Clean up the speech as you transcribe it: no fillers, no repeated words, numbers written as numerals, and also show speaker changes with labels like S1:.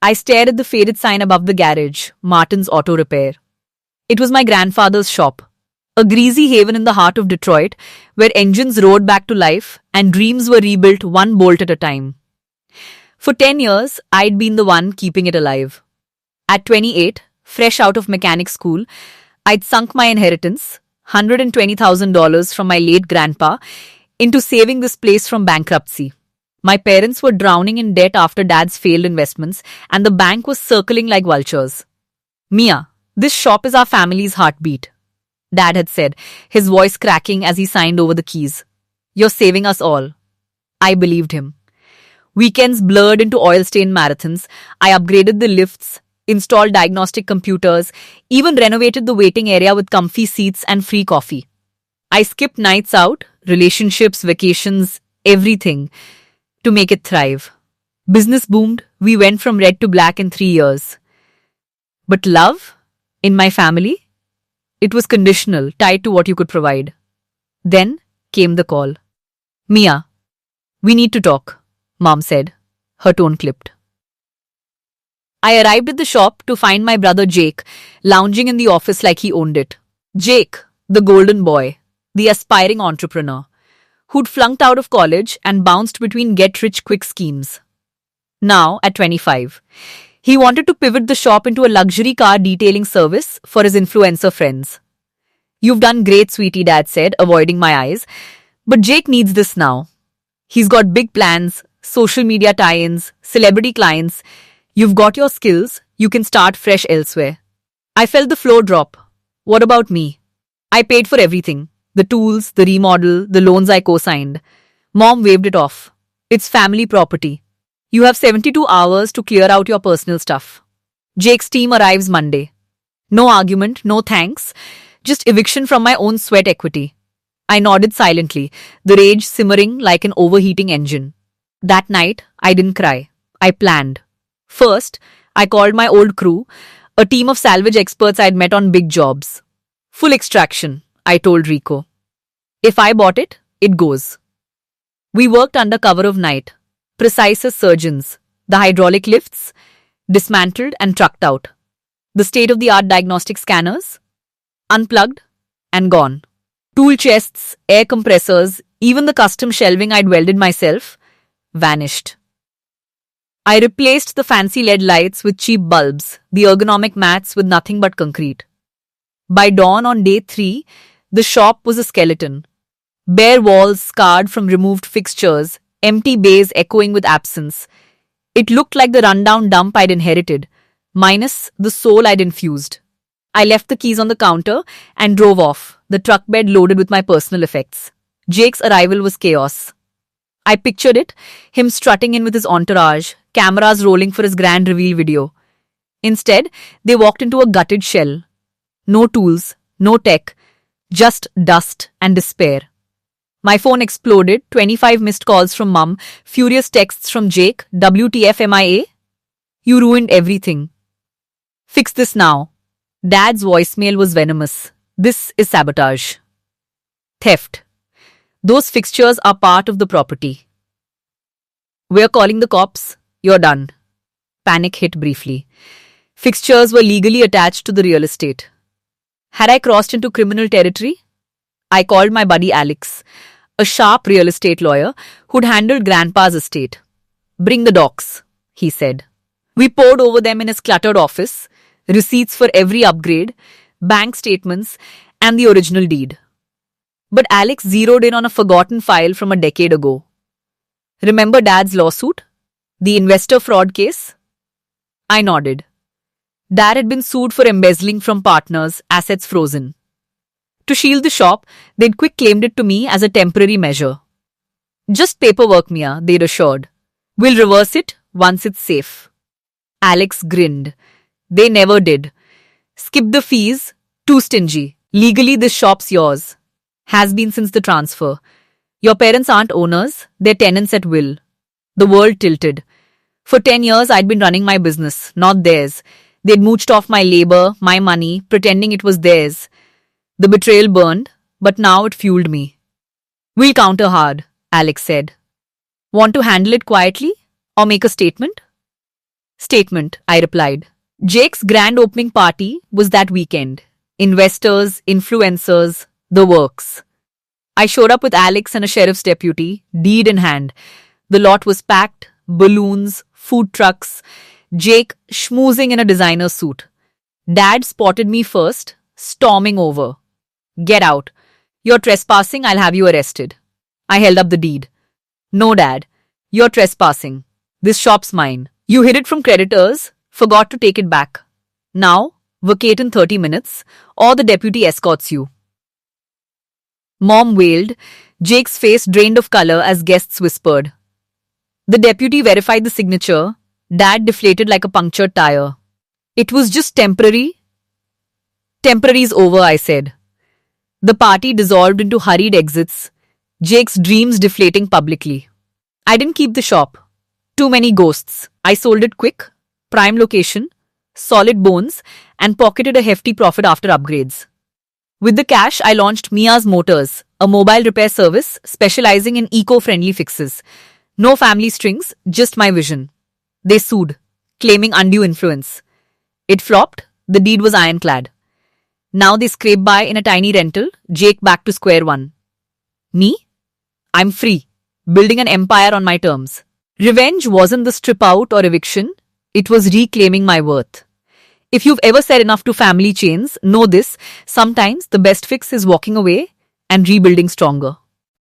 S1: I stared at the faded sign above the garage, Martin's Auto Repair. It was my grandfather's shop, a greasy haven in the heart of Detroit where engines roared back to life and dreams were rebuilt one bolt at a time. For 10 years, I'd been the one keeping it alive. At 28, fresh out of mechanic school, I'd sunk my inheritance, $120,000 from my late grandpa, into saving this place from bankruptcy. My parents were drowning in debt after dad's failed investments, and the bank was circling like vultures. Mia, this shop is our family's heartbeat, Dad had said, his voice cracking as he signed over the keys. You're saving us all. I believed him. Weekends blurred into oil-stained marathons. I upgraded the lifts, installed diagnostic computers, even renovated the waiting area with comfy seats and free coffee. I skipped nights out, relationships, vacations, everything, to make it thrive. Business boomed. We went from red to black in 3 years. But love? In my family? It was conditional, tied to what you could provide. Then came the call. Mia, we need to talk, Mom said, her tone clipped. I arrived at the shop to find my brother Jake lounging in the office like he owned it. Jake, the golden boy, the aspiring entrepreneur, who'd flunked out of college and bounced between get-rich-quick schemes. Now, at 25, he wanted to pivot the shop into a luxury car detailing service for his influencer friends. You've done great, sweetie, Dad said, avoiding my eyes. But Jake needs this now. He's got big plans, social media tie-ins, celebrity clients. You've got your skills, you can start fresh elsewhere. I felt the floor drop. What about me? I paid for everything. The tools, the remodel, the loans I co-signed. Mom waved it off. It's family property. You have 72 hours to clear out your personal stuff. Jake's team arrives Monday. No argument, no thanks. Just eviction from my own sweat equity. I nodded silently, the rage simmering like an overheating engine. That night, I didn't cry. I planned. First, I called my old crew, a team of salvage experts I'd met on big jobs. Full extraction, I told Rico. If I bought it, it goes. We worked under cover of night, precise as surgeons. The hydraulic lifts, dismantled and trucked out. The state-of-the-art diagnostic scanners, unplugged and gone. Tool chests, air compressors, even the custom shelving I'd welded myself, vanished. I replaced the fancy LED lights with cheap bulbs, the ergonomic mats with nothing but concrete. By dawn on day 3, the shop was a skeleton. Bare walls scarred from removed fixtures, empty bays echoing with absence. It looked like the rundown dump I'd inherited, minus the soul I'd infused. I left the keys on the counter and drove off, the truck bed loaded with my personal effects. Jake's arrival was chaos. I pictured it, him strutting in with his entourage, cameras rolling for his grand reveal video. Instead, they walked into a gutted shell. No tools, no tech, just dust and despair. My phone exploded, 25 missed calls from Mum, furious texts from Jake, WTF MIA? You ruined everything. Fix this now. Dad's voicemail was venomous. This is sabotage. Theft. Those fixtures are part of the property. We're calling the cops. You're done. Panic hit briefly. Fixtures were legally attached to the real estate. Had I crossed into criminal territory? I called my buddy Alex, a sharp real estate lawyer who'd handled Grandpa's estate. Bring the docs, he said. We poured over them in his cluttered office, receipts for every upgrade, bank statements, and the original deed. But Alex zeroed in on a forgotten file from a decade ago. Remember Dad's lawsuit? The investor fraud case? I nodded. Dad had been sued for embezzling from partners, assets frozen. To shield the shop, they'd quick-claimed it to me as a temporary measure. Just paperwork, Mia, they'd assured. We'll reverse it once it's safe. Alex grinned. They never did. Skip the fees. Too stingy. Legally, this shop's yours. Has been since the transfer. Your parents aren't owners. They're tenants at will. The world tilted. For 10 years, I'd been running my business, not theirs. They'd mooched off my labor, my money, pretending it was theirs. The betrayal burned, but now it fueled me. We'll counter hard, Alex said. Want to handle it quietly? Or make a statement? Statement, I replied. Jake's grand opening party was that weekend. Investors, influencers, the works. I showed up with Alex and a sheriff's deputy, deed in hand. The lot was packed, balloons, food trucks, Jake schmoozing in a designer suit. Dad spotted me first, storming over. Get out. You're trespassing, I'll have you arrested. I held up the deed. No, Dad. You're trespassing. This shop's mine. You hid it from creditors, forgot to take it back. Now, vacate in 30 minutes, or the deputy escorts you. Mom wailed. Jake's face drained of color as guests whispered. The deputy verified the signature. Dad deflated like a punctured tire. It was just temporary. Temporary's over, I said. The party dissolved into hurried exits, Jake's dreams deflating publicly. I didn't keep the shop. Too many ghosts. I sold it quick, prime location, solid bones, and pocketed a hefty profit after upgrades. With the cash, I launched Mia's Motors, a mobile repair service specializing in eco-friendly fixes. No family strings, just my vision. They sued, claiming undue influence. It flopped, the deed was ironclad. Now they scrape by in a tiny rental, Jake back to square one. Me? I'm free, building an empire on my terms. Revenge wasn't the strip out or eviction, it was reclaiming my worth. If you've ever said enough to family chains, know this, sometimes the best fix is walking away and rebuilding stronger.